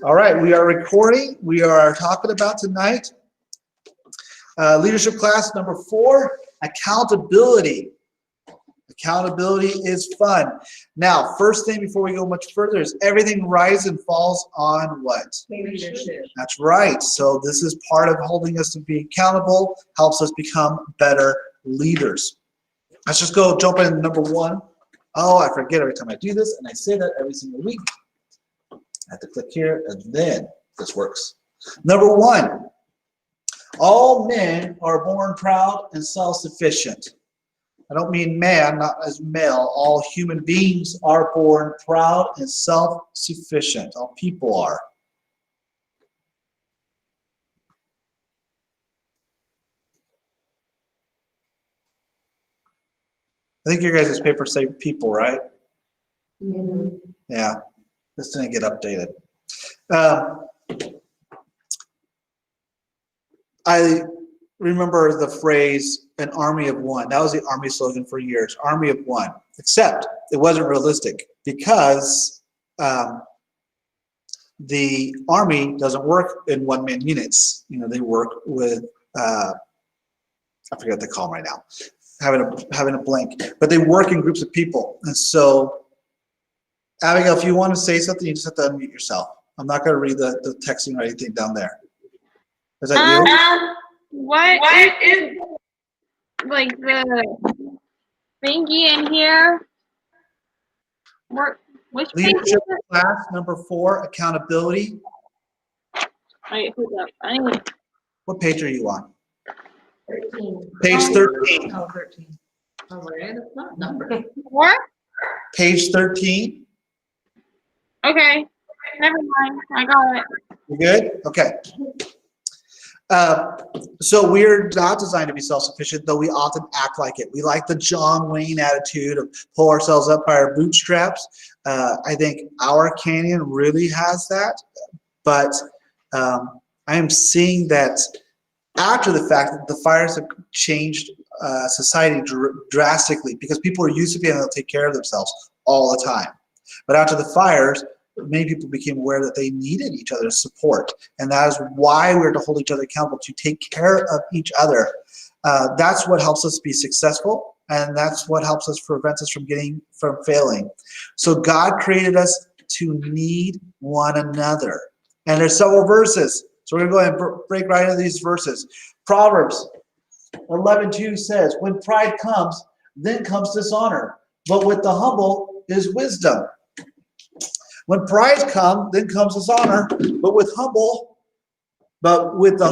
All right, we are recording. We are talking about tonight leadership class number 4, accountability. Accountability is fun. Now, first thing before we go much further is everything rises and falls on what? Leadership. That's right. So this is part of holding us to be accountable, helps us become better leaders. Let's just go jump in number 1. Oh, I forget every time I do this, and I say that every single week. I have to click here, and then this works. Number 1, all men are born proud and self-sufficient. I don't mean man, not as male. All human beings are born proud and self-sufficient. All people are. I think your guys' papers say people, right? Mm-hmm. Yeah, this didn't get updated. I remember the phrase, an army of one. That was the Army slogan for years, army of one. Except it wasn't realistic because the Army doesn't work in one-man units. You know, they work with, I forget what they call them right now, having a blank. But they work in groups of people. And so, Abigail, if you want to say something, you just have to unmute yourself. I'm not going to read the texting or anything down there. Is that you? What is like the thingy in here? Which page is Leadership it? class number 4, accountability. Wait, hold up. I need What page are you on? 13. Page 13. Oh, 13. Oh, right. It's not number. what? Page 13. Okay. Never mind. I got it. You good? Okay. So we're not designed to be self-sufficient, though we often act like it. We like the John Wayne attitude of pull ourselves up by our bootstraps. I think our canyon really has that, but I am seeing that after the fact that the fires have changed society drastically because people are used to being able to take care of themselves all the time. But after the fires, many people became aware that they needed each other's support, and that is why we're to hold each other accountable, to take care of each other. That's what helps us be successful, and that's what helps us prevent us from failing. So God created us to need one another, and there's several verses. So we're going to go ahead and break right into these verses. Proverbs 11:2 says, "When pride comes, then comes dishonor, but with the humble is wisdom." When pride comes, then comes dishonor, but with the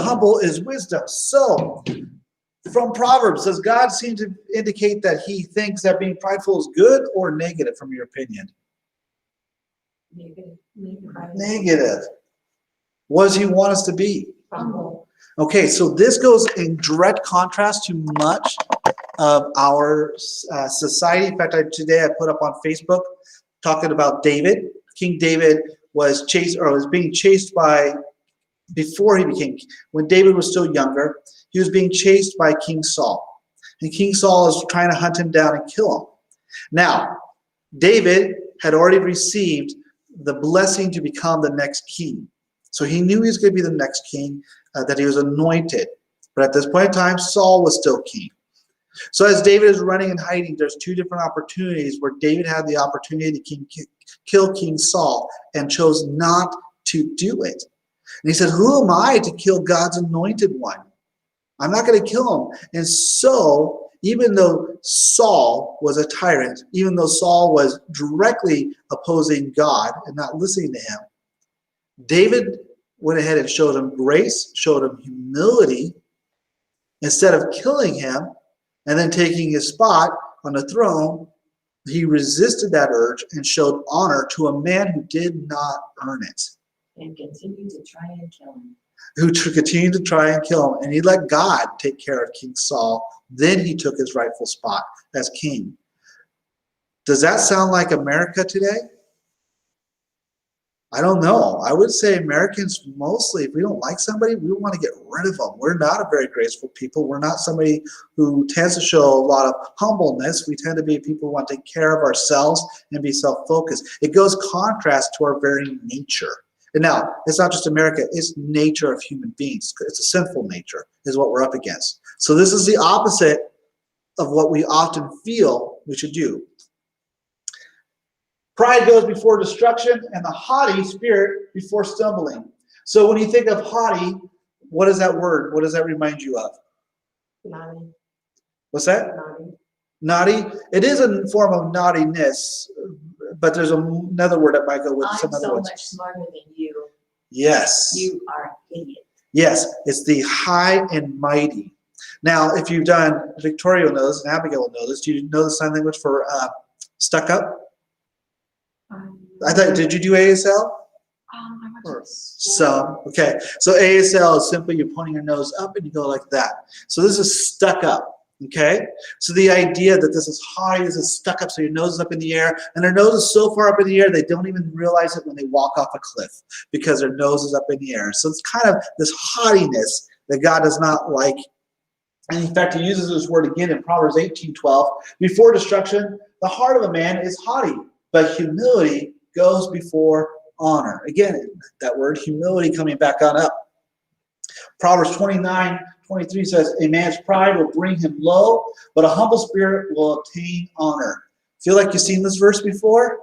humble is wisdom. So, from Proverbs, does God seem to indicate that he thinks that being prideful is good or negative from your opinion? Negative. What does he want us to be? Humble. Okay, so this goes in direct contrast to much of our society. In fact, today I put up on Facebook talking about David. King David was being chased by, before he became, when David was still younger, he was being chased by King Saul. And King Saul is trying to hunt him down and kill him. Now, David had already received the blessing to become the next king. So he knew he was going to be the next king, that he was anointed. But at this point in time, Saul was still king. So as David is running and hiding, there's 2 different opportunities where David had the opportunity to kill King Saul and chose not to do it. And he said, "Who am I to kill God's anointed one? I'm not going to kill him." And so, even though Saul was a tyrant, even though Saul was directly opposing God and not listening to him, David went ahead and showed him grace, showed him humility. Instead of killing him and then taking his spot on the throne, he resisted that urge and showed honor to a man who did not earn it. And continued to try and kill him. Who continued to try and kill him. And he let God take care of King Saul. Then he took his rightful spot as king. Does that sound like America today? I don't know. I would say Americans mostly, if we don't like somebody, we want to get rid of them. We're not a very graceful people. We're not somebody who tends to show a lot of humbleness. We tend to be people who want to take care of ourselves and be self-focused. It goes contrast to our very nature. And now, it's not just America, it's nature of human beings. It's a sinful nature is what we're up against. So this is the opposite of what we often feel we should do. Pride goes before destruction, and the haughty spirit before stumbling. So when you think of haughty, what is that word? What does that remind you of? Naughty, What's that? naughty. Naughty? It is a form of naughtiness, but there's another word that might go with I'm some other so words. much smarter than you. Yes. You are an idiot. Yes, it's the high and mighty. Now, if you've done, Victoria will know this, and Abigail will know this. Do you know the sign language for stuck up? I thought, did you do ASL? I went Or to school. some. Okay, so ASL is simply you pointing your nose up and you go like that. So this is stuck up. Okay, so the idea that this is haughty, this is stuck up, so your nose is up in the air, and their nose is so far up in the air they don't even realize it when they walk off a cliff because their nose is up in the air. So it's kind of this haughtiness that God does not like. And in fact, he uses this word again in Proverbs 18:12. Before destruction, the heart of a man is haughty, but humility goes before honor. Again, that word humility coming back on up. Proverbs 29:23 says, a man's pride will bring him low, but a humble spirit will obtain honor. Feel like you've seen this verse before?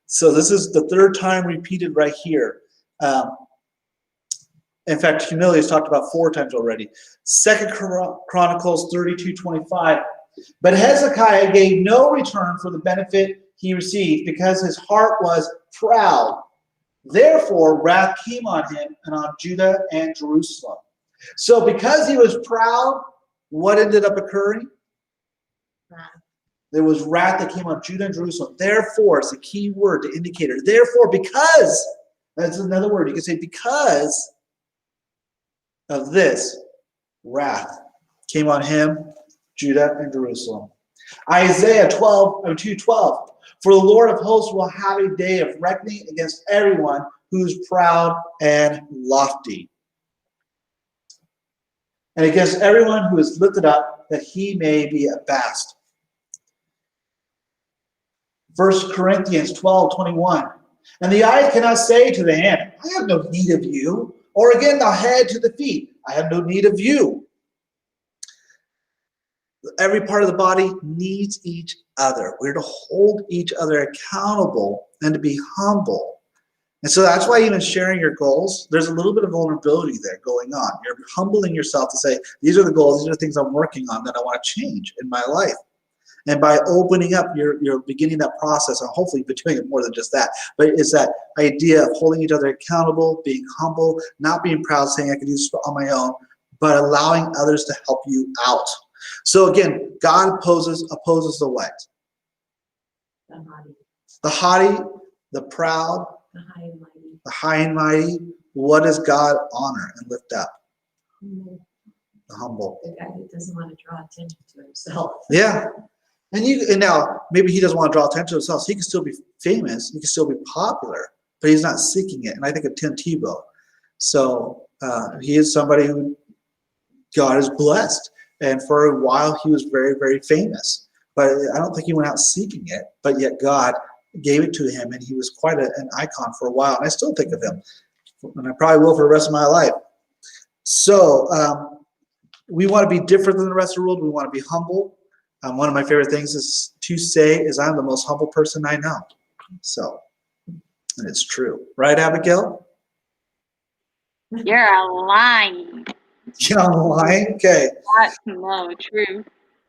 So this is the third time repeated right here. In fact, humility is talked about 4 times already. 2 Chronicles 32:25. But Hezekiah gave no return for the benefit he received because his heart was proud. Therefore, wrath came on him and on Judah and Jerusalem. So because he was proud, what ended up occurring? Wrath. There was wrath that came on Judah and Jerusalem. Therefore, it's a key word, the indicator. Therefore, because, that's another word. You can say because of this, wrath came on him, Judah, and Jerusalem. Isaiah 2:12. For the Lord of hosts will have a day of reckoning against everyone who is proud and lofty, and against everyone who is lifted up, that he may be abased. 1 Corinthians 12:21. And the eye cannot say to the hand, I have no need of you, or again the head to the feet, I have no need of you. Every part of the body needs each other. We're to hold each other accountable and to be humble. And so that's why even sharing your goals, there's a little bit of vulnerability there going on. You're humbling yourself to say, these are the goals, these are the things I'm working on that I want to change in my life. And by opening up, you're beginning that process, and hopefully you've been doing it more than just that. But it's that idea of holding each other accountable, being humble, not being proud, saying I can do this on my own, but allowing others to help you out. So again, God opposes the what? The haughty. The haughty, the proud, The high and mighty. the high and mighty. What does God honor and lift up? Mhm. The humble. The guy that doesn't want to draw attention to himself. Yeah. And now maybe he doesn't want to draw attention to himself. So he can still be famous. He can still be popular, but he's not seeking it. And I think of Tim Tebow. So he is somebody who God has blessed. And for a while, he was very, very famous. But I don't think he went out seeking it. But yet God gave it to him, and he was quite an icon for a while. And I still think of him. And I probably will for the rest of my life. So we want to be different than the rest of the world. We want to be humble. One of my favorite things is to say is I'm the most humble person I know. So, and it's true. Right, Abigail? You're lying. Yeah, I'm lying? Okay. That's no truth.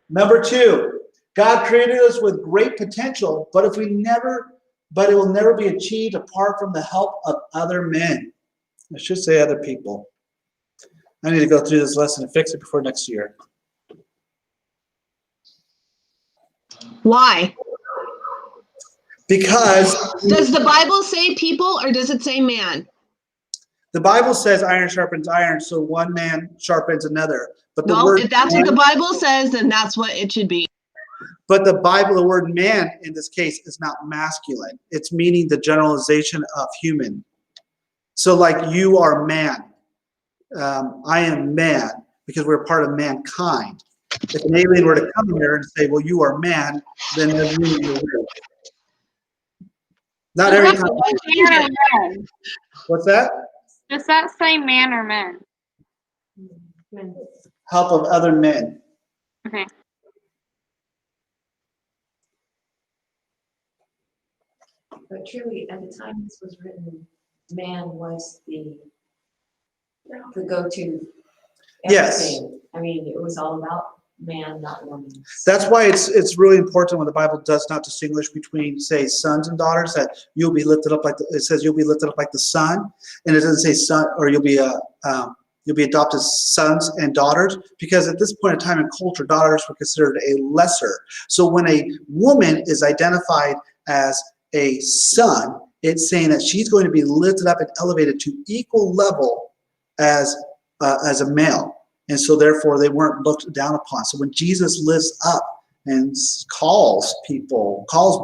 Number 2, God created us with great potential, but it will never be achieved apart from the help of other men. I should say other people. I need to go through this lesson and fix it before next year. Why? Because Does the Bible say people or does it say man? the Bible says iron sharpens iron, so one man sharpens another. But the Well, word if that's what the man, Bible says, then that's what it should be. but the word man in this case is not masculine. It's meaning the generalization of human. So like you are man. I am man because we're part of mankind. If an alien were to come here and say, well, you are man, then that means you're weird. Not Does every that time. say man or men? What's that? Does that say man or men? When- Help of other men. Okay. But truly, at the time this was written, man was the go-to. Yes. everything. I mean, it was all about man, not woman. That's why it's really important when the Bible does not distinguish between, say, sons and daughters, that you'll be lifted up like it says you'll be lifted up like the son, and it doesn't say son, or you'll be adopted sons and daughters, because at this point in time in culture, daughters were considered a lesser. So when a woman is identified as a son, it's saying that she's going to be lifted up and elevated to equal level as a male. And so therefore they weren't looked down upon. So when Jesus lifts up and calls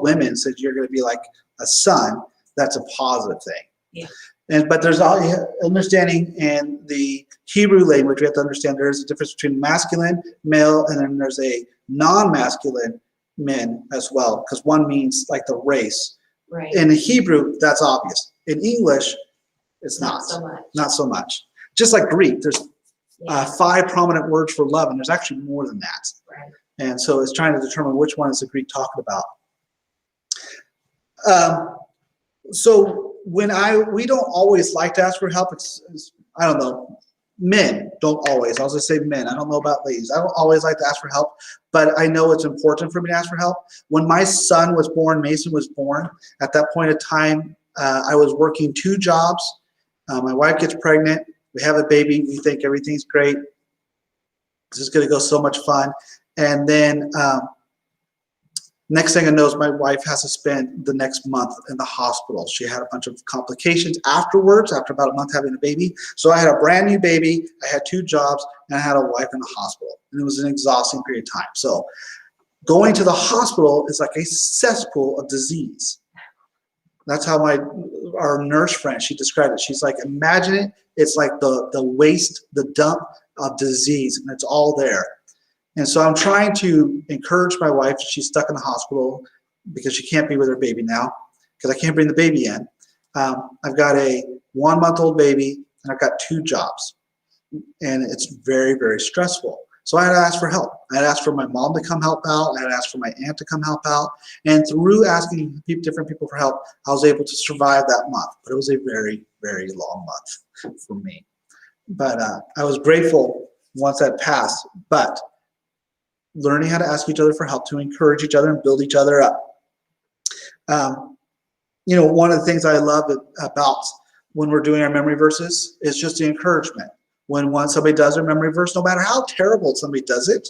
women, says you're going to be like a son, that's a positive thing. Yeah. But there's all understanding in the Hebrew language. We have to understand there is a difference between masculine, male, and then there's a non-masculine men as well, because one means like the race. Right. In Hebrew, that's obvious. In English, it's not. so much. Not so much. Just like Greek, there's Yeah. 5 prominent words for love, and there's actually more than that. Right. And so it's trying to determine which one is the Greek talking about. So we don't always like to ask for help. It's I don't know. Men don't always. I'll just say men. I don't know about ladies. I don't always like to ask for help, but I know it's important for me to ask for help. When my son was born, Mason was born, at that point in time, I was working 2 jobs. My wife gets pregnant. We have a baby. We think everything's great. This is going to go so much fun. And then next thing I know is my wife has to spend the next month in the hospital. She had a bunch of complications afterwards, after about a month having a baby. So I had a brand new baby. I had 2 jobs, and I had a wife in the hospital. And it was an exhausting period of time. So going to the hospital is like a cesspool of disease. That's how our nurse friend, she described it. She's like, imagine it. It's like the waste, the dump of disease, and it's all there. And so I'm trying to encourage my wife. She's stuck in the hospital because she can't be with her baby now because I can't bring the baby in. I've got a 1-month-old baby, and I've got 2 jobs, and it's very, very stressful. So I had to ask for help. I had asked for my mom to come help out. I had asked for my aunt to come help out. And through asking different people for help, I was able to survive that month. But it was a very, very long month for me. But I was grateful once that passed. But learning how to ask each other for help, to encourage each other and build each other up. One of the things I love about when we're doing our memory verses is just the encouragement. When somebody does their memory verse, no matter how terrible somebody does it,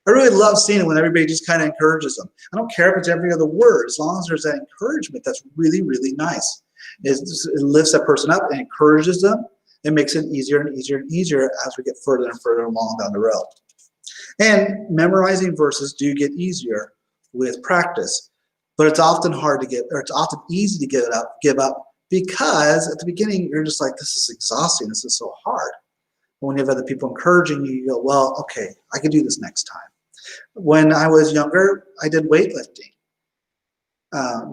I really love seeing it when everybody just kind of encourages them. I don't care if it's every other word, as long as there's that encouragement, that's really, really nice. It lifts that person up and encourages them. It makes it easier and easier and easier as we get further and further along down the road. And memorizing verses do get easier with practice, but it's often it's often easy to give up because at the beginning you're just like, this is exhausting, this is so hard. When you have other people encouraging you, you go, well, okay, I can do this next time. When I was younger, I did weightlifting.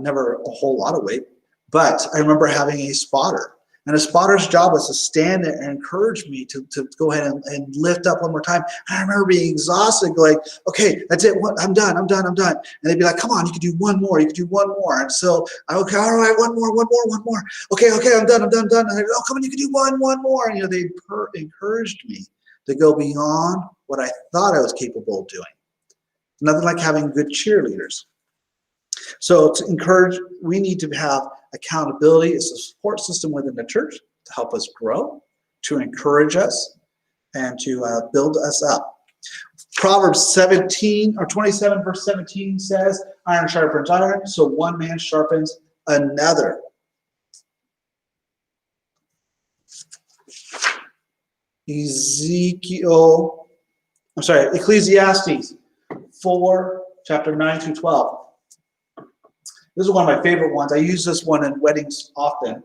Never a whole lot of weight, but I remember having a spotter. And a spotter's job was to stand there and encourage me to go ahead and lift up one more time. And I remember being exhausted, going, okay, that's it. I'm done. And they'd be like, come on, you can do one more. You can do one more. And so, okay, all right, one more. Okay, I'm done. And they'd go, oh, come on, you can do one more. And they encouraged me to go beyond what I thought I was capable of doing. Nothing like having good cheerleaders. So to encourage, we need to have accountability. It's a support system within the church to help us grow, to encourage us, and to build us up. Proverbs 27 verse 17 says, iron sharpens iron, so one man sharpens another. Ecclesiastes 4, chapter 9 through 12. This is one of my favorite ones. I use this one in weddings often.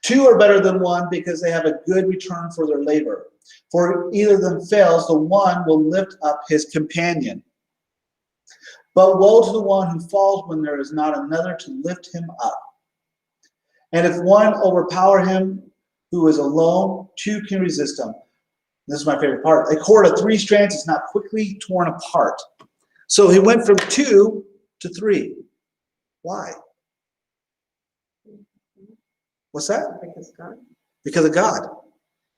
2 are better than 1 because they have a good return for their labor. For either of them fails, the one will lift up his companion. But woe to the one who falls when there is not another to lift him up. And if one overpower him who is alone, two can resist him. This is my favorite part. A cord of 3 strands is not quickly torn apart. So he went from 2 to 3. Why? What's that? Because God. Because of God.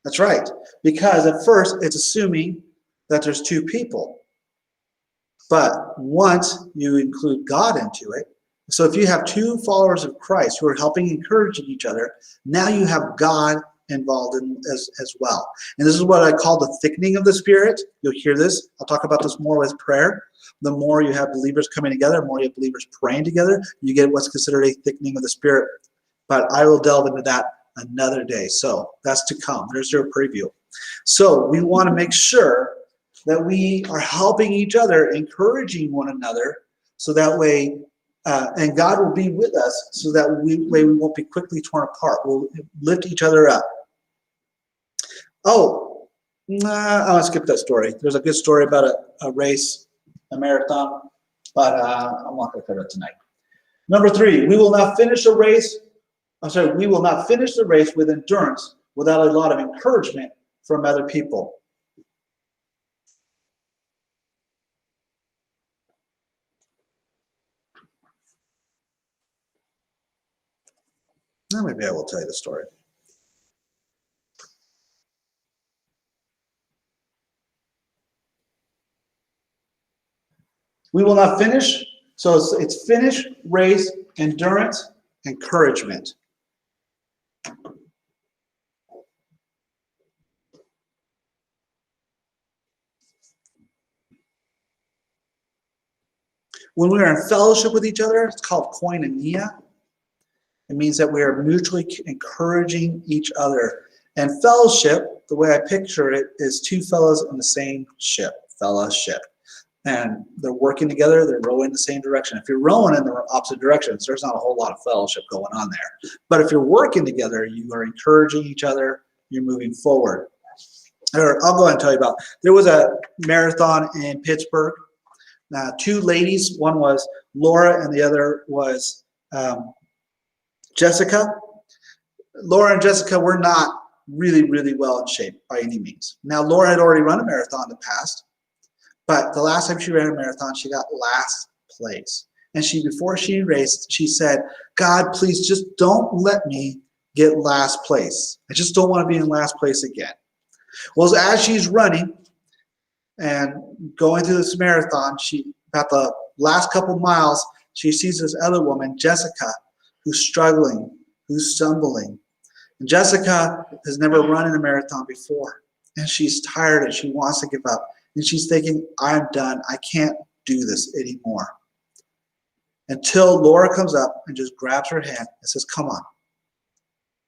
That's right. Because at first it's assuming that there's 2 people. But once you include God into it, so if you have 2 followers of Christ who are helping encouraging each other, now you have God involved in as well. And this is what I call the thickening of the Spirit. You'll hear this. I'll talk about this more with prayer. The more you have believers coming together, the more you have believers praying together, you get what's considered a thickening of the Spirit. But I will delve into that another day. So that's to come. There's your preview. So we want to make sure that we are helping each other, encouraging one another, so that way, and God will be with us, so that we won't be quickly torn apart. We'll lift each other up. Oh, I'm going to skip that story. There's a good story about a race, a marathon, but I'm not going to cover it tonight. Number 3, we will not finish a race. We will not finish the race with endurance without a lot of encouragement from other people. Now maybe I will tell you the story. We will not finish. So it's finish, race, endurance, encouragement. When we are in fellowship with each other, it's called koinonia. It means that we are mutually encouraging each other. And fellowship, the way I picture it, is 2 fellows in the same ship, fellowship. And they're working together, they're rowing the same direction. If you're rowing in the opposite directions, there's not a whole lot of fellowship going on there. But if you're working together, you are encouraging each other, you're moving forward. Or I'll go ahead and tell you about, there was a marathon in Pittsburgh. 2 ladies, one was Laura and the other was Jessica. Laura and Jessica were not really, really well in shape by any means. Now, Laura had already run a marathon in the past, but the last time she ran a marathon, she got last place. And before she raced, she said, God, please just don't let me get last place. I just don't want to be in last place again. Well, as she's running and going through this marathon, about the last couple miles, she sees this other woman, Jessica, who's struggling, who's stumbling. And Jessica has never run in a marathon before. And she's tired and she wants to give up. And she's thinking, I'm done. I can't do this anymore. Until Laura comes up and just grabs her hand and says, come on.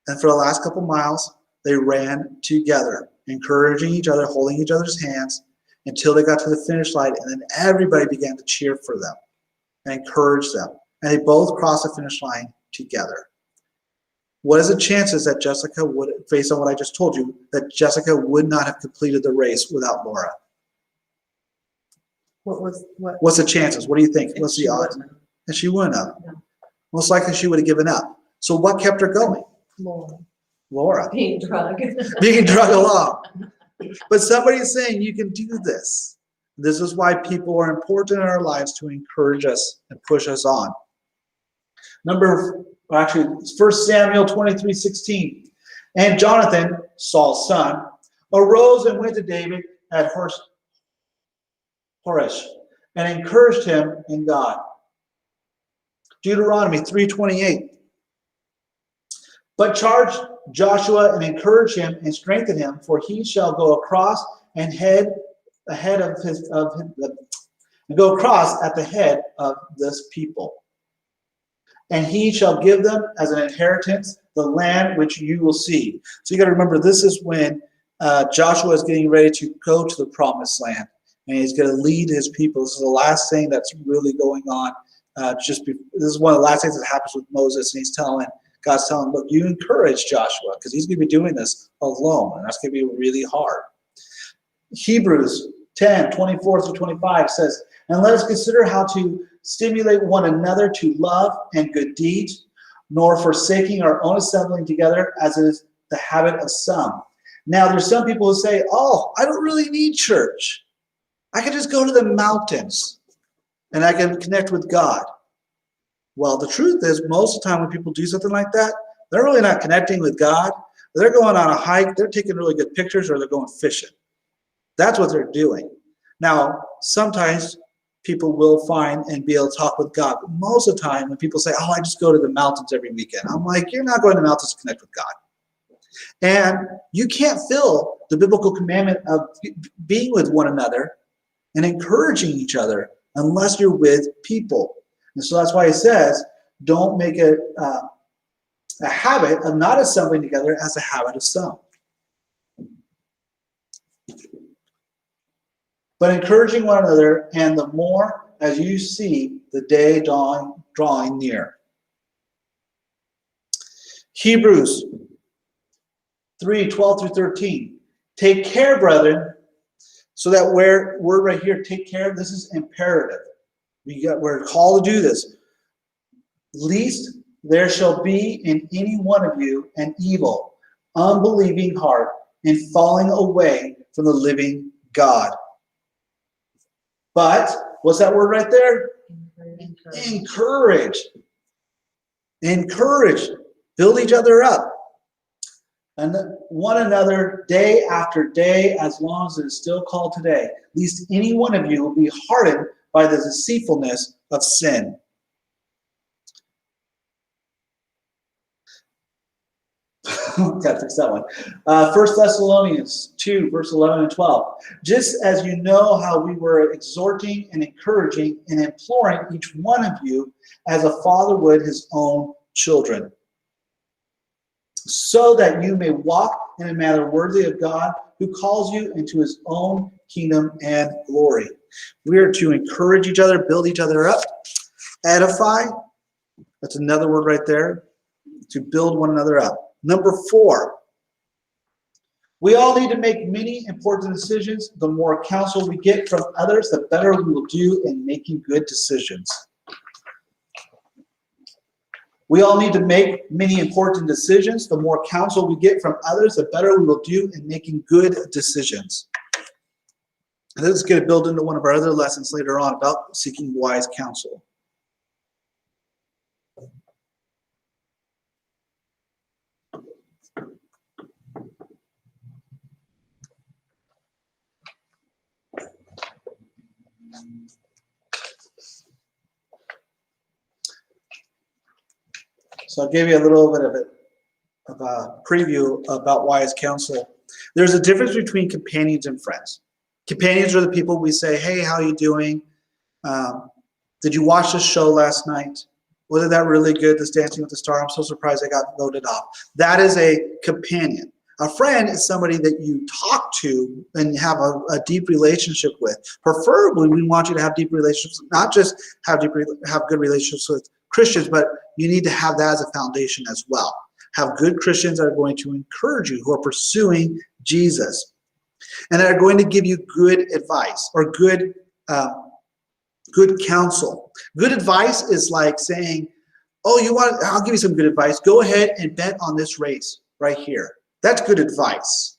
And for the last couple miles, they ran together, encouraging each other, holding each other's hands until they got to the finish line. And then everybody began to cheer for them and encourage them. And they both crossed the finish line together. What is the chances that Jessica would, based on what I just told you, that Jessica would not have completed the race without Laura? What's the chances? What do you think? What's the odds? And she wouldn't have. No. Most likely she would have given up. So what kept her going? Laura. Being drugged. Being drugged along. But somebody is saying you can do this. This is why people are important in our lives, to encourage us and push us on. 1 Samuel 23:16. And Jonathan, Saul's son, arose and went to David at Horesh and encouraged him in God. Deuteronomy 3:28. But charge Joshua and encourage him and strengthen him, for he shall go across and go across at the head of this people. And he shall give them as an inheritance the land which you will see. So you got to remember, this is when Joshua is getting ready to go to the promised land, and he's going to lead his people. This is the last thing that's really going on. This is one of the last things that happens with Moses, and God's telling him, look, you encourage Joshua, because he's going to be doing this alone, and that's going to be really hard. Hebrews 10:24-25 says, and let us consider how to stimulate one another to love and good deeds, nor forsaking our own assembling together, as is the habit of some. Now, there's some people who say, oh, I don't really need church. I can just go to the mountains and I can connect with God. Well, the truth is, most of the time when people do something like that, they're really not connecting with God. They're going on a hike, they're taking really good pictures, or they're going fishing. That's what they're doing. Now, sometimes people will find and be able to talk with God. But most of the time, when people say, oh, I just go to the mountains every weekend, I'm like, you're not going to the mountains to connect with God. And you can't fill the biblical commandment of being with one another and encouraging each other unless you're with people. And so that's why it says, don't make it a habit of not assembling together as a habit of some, but encouraging one another, and the more as you see the day drawing near. Hebrews 3:12 through 13. Take care, brethren. So that word right here, take care, this is imperative. We're called to do this. Lest there shall be in any one of you an evil, unbelieving heart, and falling away from the living God. But, what's that word right there? Encourage. Encourage. Build each other up. And one another day after day, as long as it is still called today, lest any one of you will be hardened by the deceitfulness of sin. Gotta fix that one. 1 Thessalonians 2, verse 11 and 12. Just as you know how we were exhorting and encouraging and imploring each one of you as a father would his own children, so that you may walk in a manner worthy of God, who calls you into his own kingdom and glory. We are to encourage each other, build each other up, edify. That's another word right there, to build one another up. Number 4, we all need to make many important decisions. The more counsel we get from others, the better we will do in making good decisions. We all need to make many important decisions. The more counsel we get from others, the better we will do in making good decisions. And this is going to build into one of our other lessons later on about seeking wise counsel. So I'll give you a little bit of a preview about wise counsel. There's a difference between companions and friends. Companions are the people we say, hey, how are you doing? Did you watch this show last night? Wasn't that really good, this Dancing with the Stars? I'm so surprised I got voted off. That is a companion. A friend is somebody that you talk to and have a deep relationship with. Preferably, we want you to have deep relationships, not just have good relationships with Christians, but you need to have that as a foundation as well. Have good Christians that are going to encourage you, who are pursuing Jesus, and that are going to give you good advice or good counsel. Good advice is like saying, oh, I'll give you some good advice. Go ahead and bet on this race right here. That's good advice,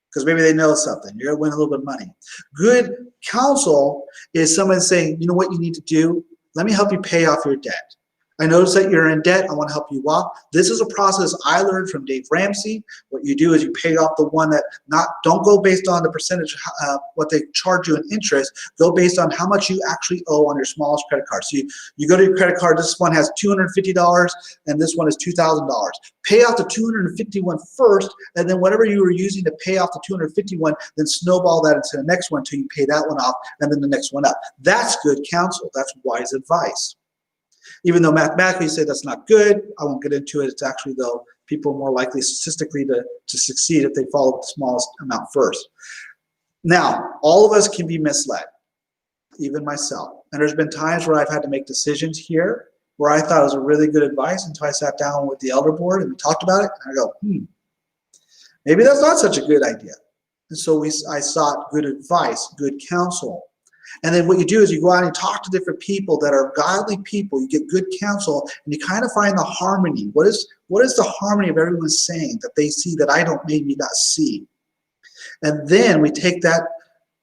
because maybe they know something. You're going to win a little bit of money. Good counsel is someone saying, you know what you need to do? Let me help you pay off your debt. I notice that you're in debt. I want to help you off. This is a process I learned from Dave Ramsey. What you do is you pay off the one that don't go based on the percentage, what they charge you in interest. Go based on how much you actually owe on your smallest credit card. So you go to your credit card. This one has $250 and this one is $2,000. Pay off the $251 first, and then whatever you were using to pay off the $251, then snowball that into the next one until you pay that one off, and then the next one up. That's good counsel. That's wise advice. Even though mathematically you say that's not good, I won't get into it. It's actually, though, people are more likely statistically to succeed if they follow the smallest amount first. Now, all of us can be misled, even myself. And there's been times where I've had to make decisions here where I thought it was a really good advice until I sat down with the elder board and we talked about it. And I go, maybe that's not such a good idea. And so I sought good advice, good counsel. And then what you do is you go out and talk to different people that are godly people. You get good counsel, and you kind of find the harmony. What is the harmony of everyone saying that they see that I don't maybe not see? And then we take that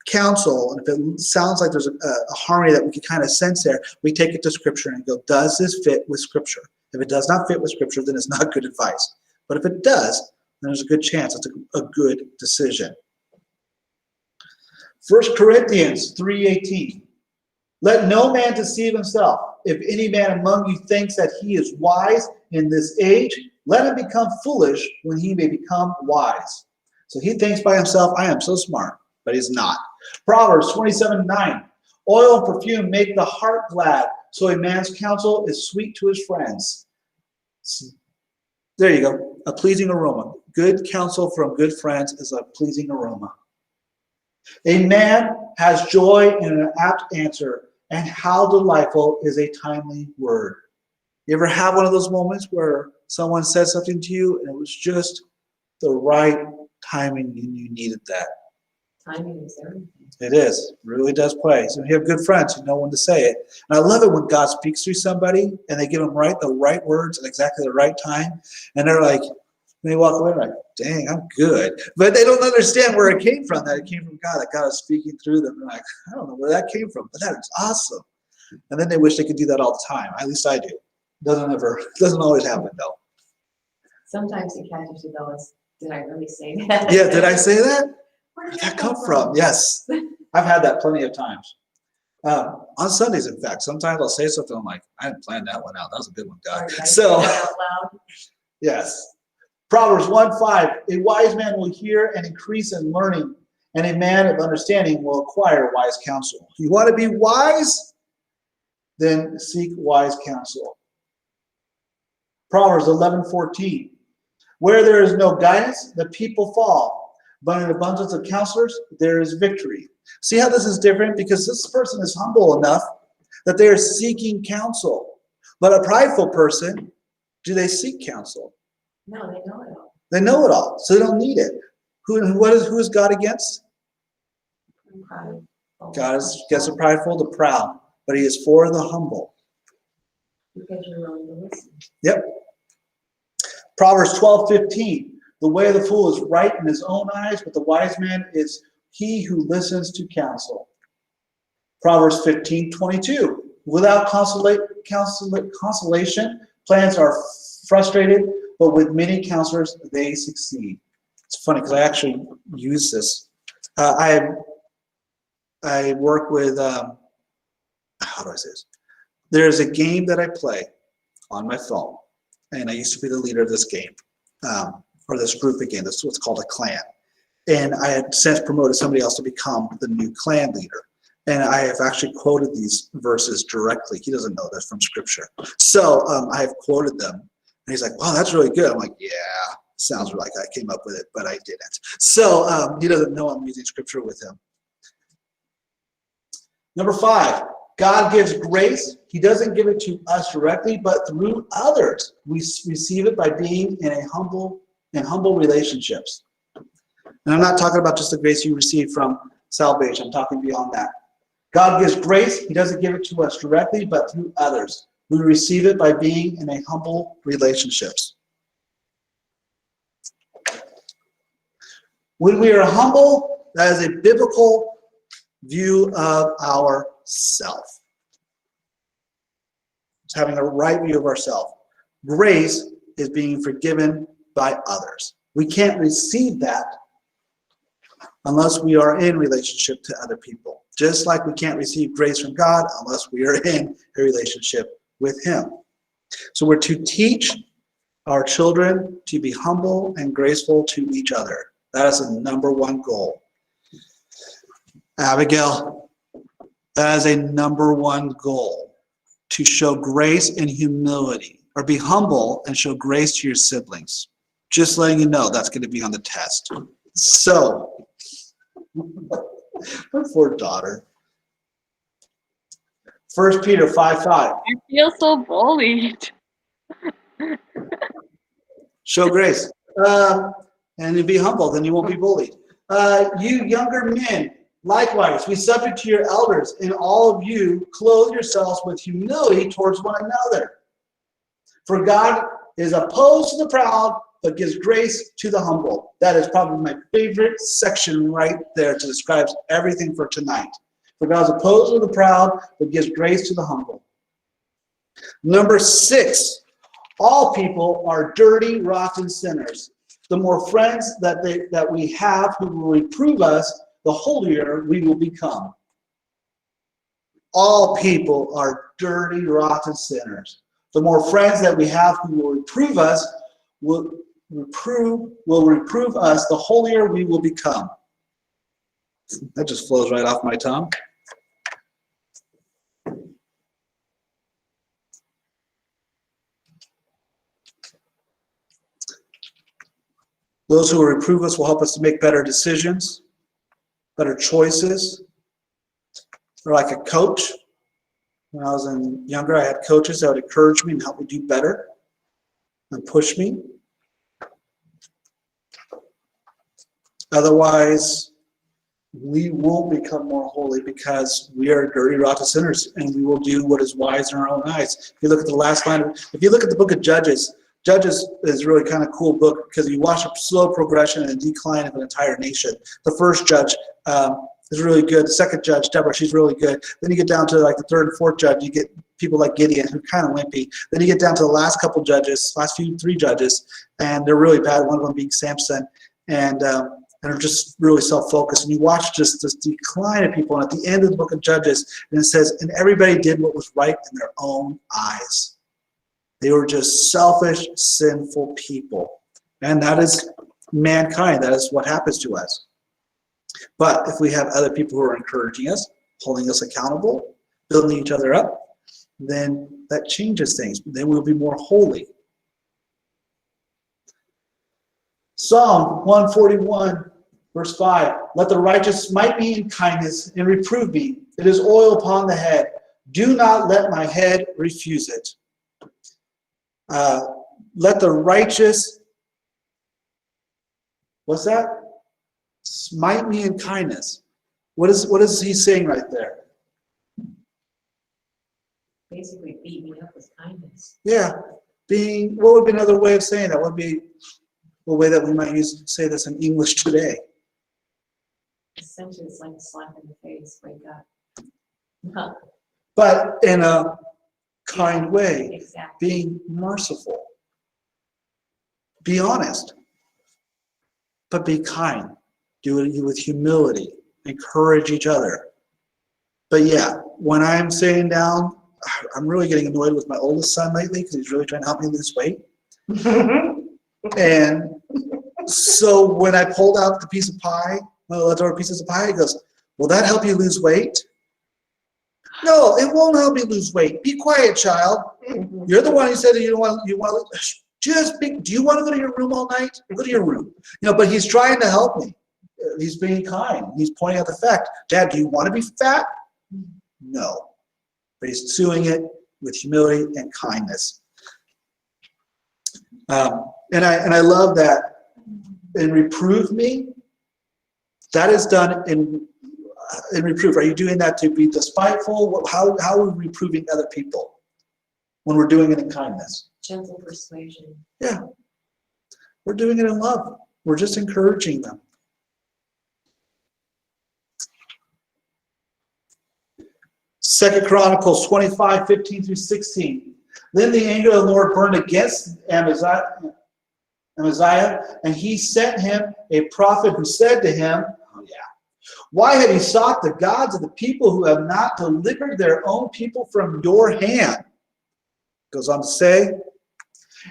counsel, and if it sounds like there's a harmony that we can kind of sense there, we take it to Scripture and go, does this fit with Scripture? If it does not fit with Scripture, then it's not good advice. But if it does, then there's a good chance it's a good decision. 1 Corinthians 3:18. Let no man deceive himself. If any man among you thinks that he is wise in this age, let him become foolish when he may become wise. So he thinks by himself, I am so smart, but he's not. Proverbs 27:9. Oil and perfume make the heart glad, so a man's counsel is sweet to his friends. There you go, a pleasing aroma. Good counsel from good friends is a pleasing aroma. A man has joy in an apt answer, and how delightful is a timely word. You ever have one of those moments where someone said something to you and it was just the right timing and you needed that? Timing is everything. It is. It really does play. So you have good friends who know when to say it. And I love it when God speaks through somebody and they give them the right words at exactly the right time. And they're like, they walk away like, dang, I'm good. But they don't understand where it came from, that it came from God, that God is speaking through them. They're like, I don't know where that came from, but that is awesome. And then they wish they could do that all the time. At least I do. Doesn't always happen though. Sometimes it catches you though, did I really say that? Yeah, did I say that? Where Where'd that come from? Yes. I've had that plenty of times. On Sundays, in fact, sometimes I'll say something, I'm like, I didn't plan that one out. That was a good one, God. Or did I So, say that out loud? yes. Proverbs 1:5, a wise man will hear and increase in learning, and a man of understanding will acquire wise counsel. You want to be wise? Then seek wise counsel. Proverbs 11:14, where there is no guidance, the people fall, but in an abundance of counselors, there is victory. See how this is different? Because this person is humble enough that they are seeking counsel. But a prideful person, do they seek counsel? No, they know it all. They know it all, so they don't need it. Who is God against? Pride. God is against the prideful, the proud, but he is for the humble. Because you're willing to listen. Yep. Proverbs 12:15. The way of the fool is right in his own eyes, but the wise man is he who listens to counsel. Proverbs 15:22. Without consolation, plans are frustrated, but with many counselors, they succeed. It's funny because I actually use this. I work with, how do I say this? There's a game that I play on my phone, and I used to be the leader of this game, or this group again. This is what's called a clan. And I had since promoted somebody else to become the new clan leader. And I have actually quoted these verses directly. He doesn't know this from Scripture. So I have quoted them. And he's like, wow, that's really good. I'm like, yeah, sounds like I came up with it, but I didn't. So he doesn't know I'm using Scripture with him. Number 5, God gives grace. He doesn't give it to us directly, but through others. We receive it by being in humble relationships. And I'm not talking about just the grace you receive from salvation. I'm talking beyond that. God gives grace. He doesn't give it to us directly, but through others. We receive it by being in humble relationships. When we are humble, that is a biblical view of ourself. It's having a right view of ourselves. Grace is being forgiven by others. We can't receive that unless we are in relationship to other people. Just like we can't receive grace from God unless we are in a relationship with him. So we're to teach our children to be humble and graceful to each other. That is the number one goal. Abigail, that is a number one goal, to show grace and humility, or be humble and show grace to your siblings. Just letting you know that's going to be on the test. So, my poor daughter. 1 Peter 5:5. I feel so bullied. Show grace. And be humble, then you won't be bullied. You younger men, Likewise, be subject to your elders, and all of you clothe yourselves with humility towards one another. For God is opposed to the proud, but gives grace to the humble. That is probably my favorite section right there to describe everything for tonight. For God is opposed to the proud, but gives grace to the humble. Number 6, all people are dirty, rotten sinners. The more friends that we have who will reprove us, the holier we will become. All people are dirty, rotten sinners. The more friends that we have who will reprove us, will reprove us, the holier we will become. That just flows right off my tongue. Those who will reprove us will help us to make better decisions, better choices. They're like a coach. When I was younger, I had coaches that would encourage me and help me do better and push me. Otherwise, we won't become more holy because we are dirty, rotten sinners, and we will do what is wise in our own eyes. If you look at the last line, if you look at the book of Judges, Judges is really kind of cool book because you watch a slow progression and a decline of an entire nation. The first judge is really good. The second judge, Deborah, she's really good. Then you get down to like the third and fourth judge, you get people like Gideon who are kind of wimpy. Then you get down to the last couple judges, three judges, and they're really bad. One of them being Samson, and are just really self-focused. And you watch just this decline of people. And at the end of the book of Judges, and it says, and everybody did what was right in their own eyes. They were just selfish, sinful people. And that is mankind. That is what happens to us. But if we have other people who are encouraging us, holding us accountable, building each other up, then that changes things. Then we'll be more holy. Psalm 141, verse 5. Let the righteous smite me in kindness and reprove me. It is oil upon the head. Do not let my head refuse it. Let the righteous, what's that? Smite me in kindness. What is he saying right there? Basically beat me up with kindness. Yeah. What would be another way of saying that? What would be a way that we might say this in English today? Essentially, it's like a slap in the face. Wake up. But in a kind way. Exactly. Being merciful. Be honest. But be kind. Do it with humility. Encourage each other. But yeah, when I'm sitting down, I'm really getting annoyed with my oldest son lately because he's really trying to help me lose weight. And so when I pulled out the piece of pie, one of the leftover pieces of pie, he goes, will that help you lose weight? No, it won't help you lose weight. Be quiet, child. You're the one who said that you want do you want to go to your room all night? Go to your room. But he's trying to help me. He's being kind. He's pointing out the fact. Dad, do you want to be fat? No. But he's doing it with humility and kindness. And I love that. And reprove me. That is done in reproof. Are you doing that to be despiteful? How are we reproving other people when we're doing it in kindness? Gentle persuasion. Yeah. We're doing it in love. We're just encouraging them. Second Chronicles 25, 15 through 16. Then the anger of the Lord burned against Amaziah, and he sent him a prophet who said to him, why have you sought the gods of the people who have not delivered their own people from your hand? Goes on to say,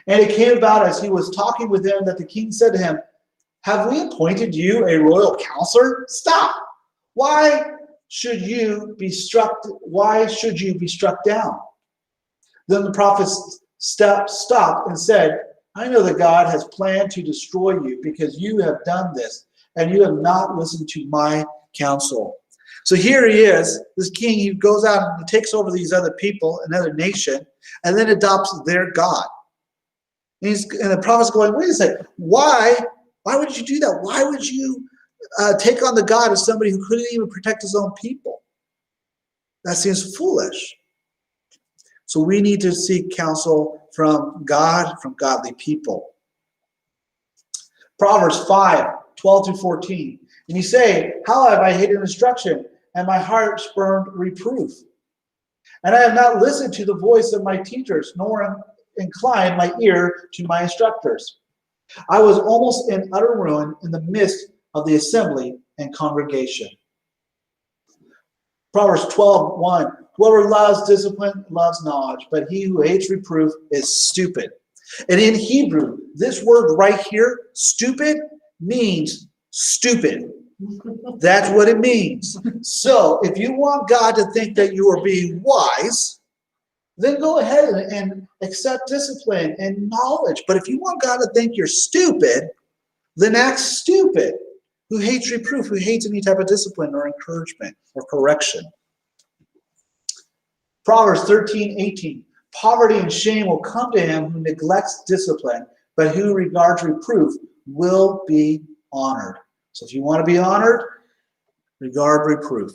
and it came about as he was talking with him that the king said to him, have we appointed you a royal counselor? Stop. Why should you be struck down? Then the prophet stopped and said, I know that God has planned to destroy you because you have done this, and you have not listened to my counsel. So here he is, this king, he goes out and takes over these other people, another nation, and then adopts their God. And the prophet's going, wait a second, why would you do that? Why would you take on the God of somebody who couldn't even protect his own people. That seems foolish. So we need to seek counsel from God, from godly people. Proverbs 5:12-14. And you say, how have I hated instruction, and my heart spurned reproof? And I have not listened to the voice of my teachers, nor inclined my ear to my instructors. I was almost in utter ruin in the midst of the assembly and congregation. Proverbs 12:1. Whoever loves discipline loves knowledge, but he who hates reproof is stupid. And in Hebrew, this word right here, stupid, means stupid. That's what it means. So if you want God to think that you are being wise, then go ahead and accept discipline and knowledge. But if you want God to think you're stupid, then act stupid. Who hates reproof, who hates any type of discipline or encouragement or correction. Proverbs 13:18. Poverty and shame will come to him who neglects discipline, but who regards reproof will be honored. So if you want to be honored, regard reproof.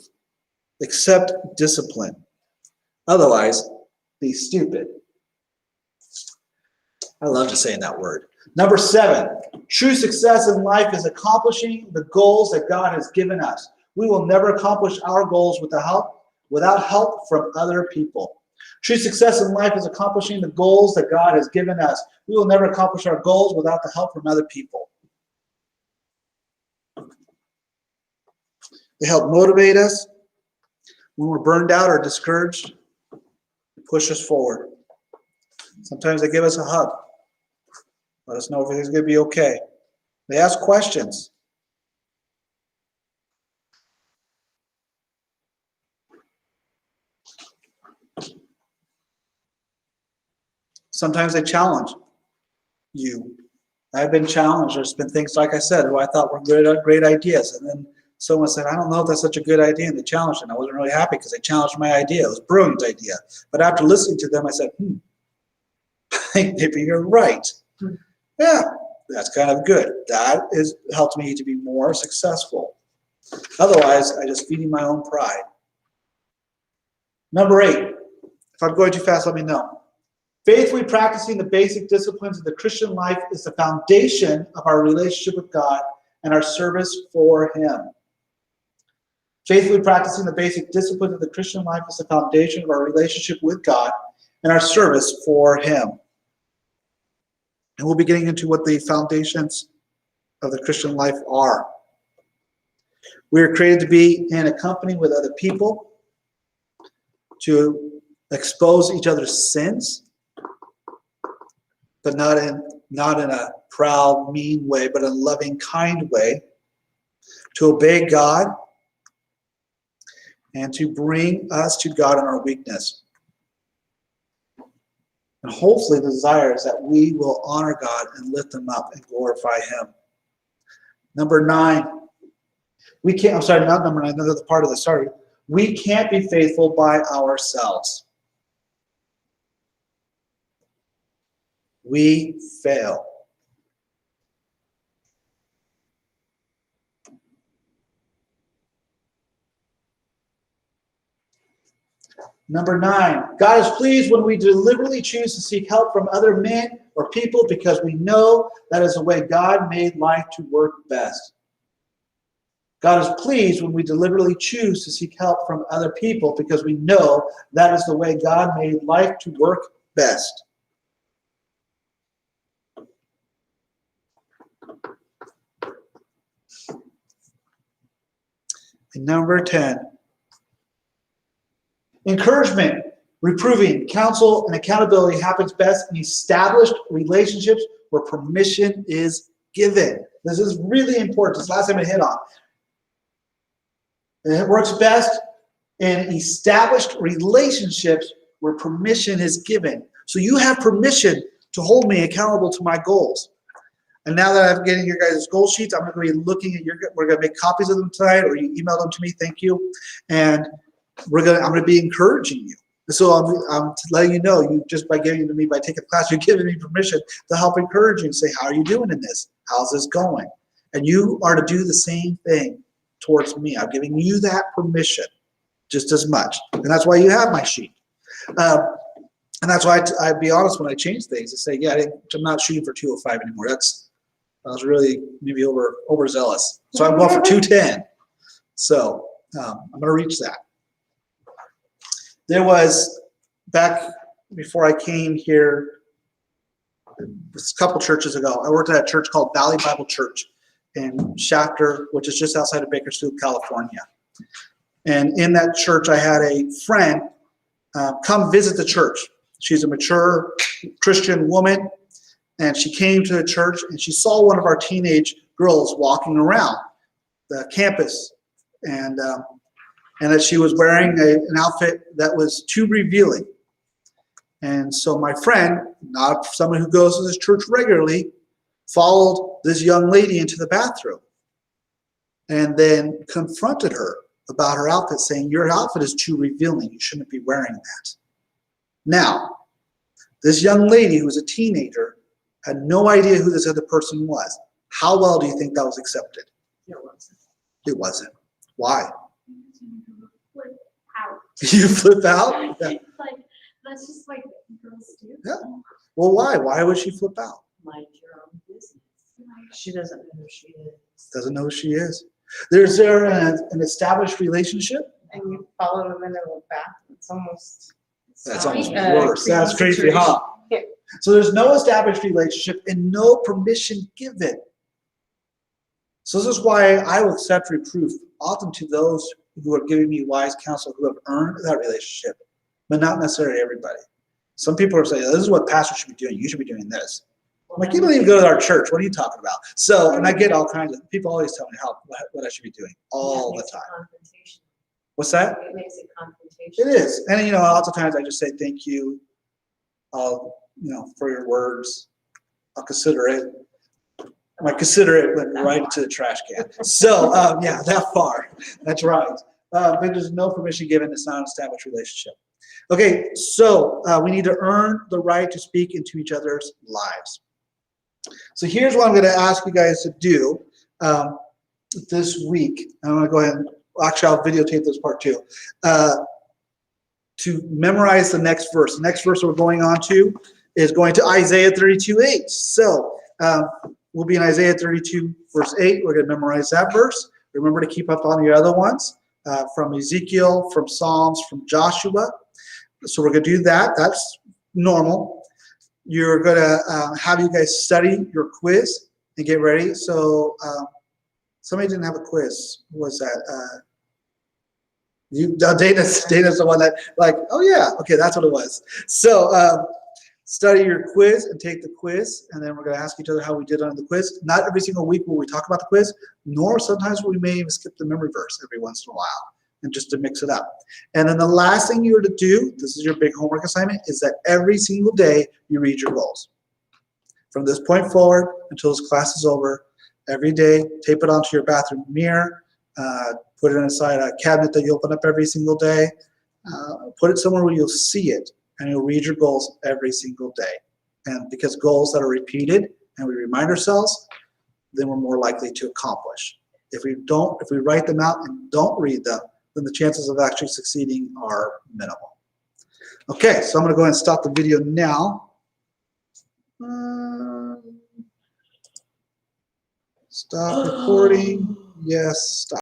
Accept discipline. Otherwise, be stupid. I love just saying that word. Number 7, true success in life is accomplishing the goals that God has given us. We will never accomplish our goals without help from other people. True success in life is accomplishing the goals that God has given us. We will never accomplish our goals without the help from other people. They help motivate us when we're burned out or discouraged, push us forward. Sometimes they give us a hug. Let us know if everything's going to be okay. They ask questions. Sometimes they challenge you. I've been challenged. There's been things, like I said, who I thought were great ideas. And then someone said, I don't know if that's such a good idea. And they challenged it. And I wasn't really happy because they challenged my idea. It was a brilliant idea. But after listening to them, I said, I think maybe you're right. Yeah, that's kind of good. That has helped me to be more successful. Otherwise, I'm just feeding my own pride. Number 8. If I'm going too fast, let me know. Faithfully practicing the basic disciplines of the Christian life is the foundation of our relationship with God and our service for Him. Faithfully practicing the basic disciplines of the Christian life is the foundation of our relationship with God and our service for Him. And we'll be getting into what the foundations of the Christian life are. We are created to be in a company with other people, to expose each other's sins, but not in a proud, mean way, but in a loving, kind way, to obey God, and to bring us to God in our weakness. And hopefully the desire is that we will honor God and lift Him up and glorify Him. Number 9. We can't, I'm sorry, not number 9, another part of this, sorry. We can't be faithful by ourselves. We fail. Number 9, God is pleased when we deliberately choose to seek help from other men or people because we know that is the way God made life to work best. God is pleased when we deliberately choose to seek help from other people because we know that is the way God made life to work best. And number 10, encouragement, reproving, counsel, and accountability happens best in established relationships where permission is given. This is really important. This last time I hit on. And it works best in established relationships where permission is given. So you have permission to hold me accountable to my goals. And now that I'm getting your guys' goal sheets, I'm going to be looking at we're going to make copies of them tonight, or you email them to me. Thank you. And I'm going to be encouraging you. So I'm letting you know, you just by giving it to me, by taking the class, you're giving me permission to help encourage you and say, how are you doing in this? How's this going? And you are to do the same thing towards me. I'm giving you that permission just as much. And that's why you have my sheet. And that's why I'd be honest when I change things and say, yeah, I'm not shooting for 205 anymore. I was really maybe overzealous. So I'm going for 210. So I'm going to reach that. There was, back before I came here, a couple churches ago, I worked at a church called Valley Bible Church in Shafter, which is just outside of Bakersfield, California. And in that church, I had a friend come visit the church. She's a mature Christian woman, and she came to the church and she saw one of our teenage girls walking around the campus, and that she was wearing an outfit that was too revealing. And so my friend, not someone who goes to this church regularly, followed this young lady into the bathroom and then confronted her about her outfit, saying, your outfit is too revealing. You shouldn't be wearing that. Now, this young lady who was a teenager had no idea who this other person was. How well do you think that was accepted? It wasn't. It wasn't. Why? Flip out. You flip out? Yeah. Like, that's just like girls do. Yeah. Well, why? Why would she flip out? Mind your own business. She doesn't know who she is. Doesn't know who she is. There's there an established relationship? And you follow them into the bath. It's almost. That's almost Uh, worse. That's creepy creepy, huh? Yeah. So there's no established relationship and no permission given. So this is why I will accept reproof often to those who are giving me wise counsel, who have earned that relationship, but not necessarily everybody. Some people are saying, this is what pastors should be doing. You should be doing this. I'm like, you don't even go to our church. What are you talking about? So, and I get all kinds of, people always tell me what I should be doing all the time. Confrontation. What's that? It makes it confrontation. It is. And, lots of times I just say, thank you, for your words. I'll consider it. I might consider it, went right into the trash can. So, yeah, that far. That's right. But there's no permission given. It's not an established relationship. Okay, so we need to earn the right to speak into each other's lives. So here's what I'm going to ask you guys to do this week. I'm going to go ahead and, actually, I'll videotape this part too. To memorize the next verse. The next verse we're going on to is going to Isaiah 32:8. So we'll be in Isaiah 32, verse 8. We're going to memorize that verse. Remember to keep up on your other ones from Ezekiel, from Psalms, from Joshua. So we're going to do that. That's normal. You're going to have you guys study your quiz and get ready. So somebody didn't have a quiz. Who was that? Dana's the one that, like, oh yeah, okay, that's what it was. So study your quiz and take the quiz, and then we're going to ask each other how we did on the quiz. Not every single week will we talk about the quiz, nor sometimes we may even skip the memory verse every once in a while, and just to mix it up. And then the last thing you're to do, this is your big homework assignment, is that every single day you read your goals. From this point forward until this class is over, every day, tape it onto your bathroom mirror, put it inside a cabinet that you open up every single day, put it somewhere where you'll see it, and you'll read your goals every single day. And because goals that are repeated and we remind ourselves, then we're more likely to accomplish. If we write them out and don't read them, then the chances of actually succeeding are minimal. Okay, so I'm going to go ahead and stop the video now. Stop recording. Yes, stop.